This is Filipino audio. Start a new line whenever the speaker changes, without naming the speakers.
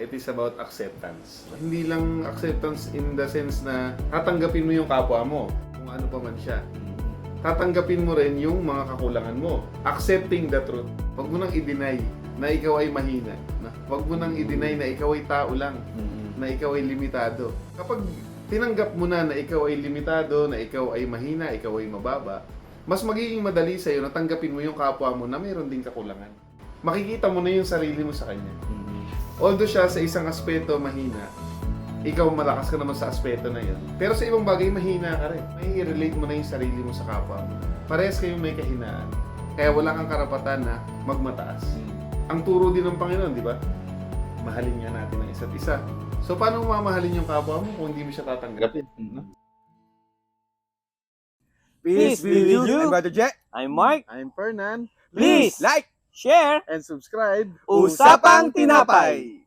It is about acceptance. Hindi lang acceptance in the sense na tatanggapin mo yung kapwa mo, kung ano pa man siya. Tatanggapin mo rin yung mga kakulangan mo. Accepting the truth. Huwag mo nang i-deny na ikaw ay mahina. Huwag mo nang i-deny na ikaw ay tao lang. Na ikaw ay limitado. Kapag tinanggap mo na ikaw ay limitado, na ikaw ay mahina, ikaw ay mababa, mas magiging madali sa'yo na tanggapin mo yung kapwa mo na mayroon ding kakulangan. Makikita mo na yung sarili mo sa kanya. Although siya sa isang aspeto mahina, ikaw malakas ka naman sa aspeto na yun. Pero sa ibang bagay, mahina ka rin. May i-relate mo na yung sarili mo sa kapwa mo. Parehas kayong may kahinaan. Kaya wala kang karapatan na magmataas. Ang turo din ng Panginoon, di ba? Mahalin nga natin ang isa't isa. So, paano mo mamahalin yung kapwa mo kung hindi mo siya tatanggapin? No?
Peace be with you.
I'm Brother Jet.
I'm Mark.
I'm Fernan.
Please
Like
share
And subscribe.
Usapang Tinapay.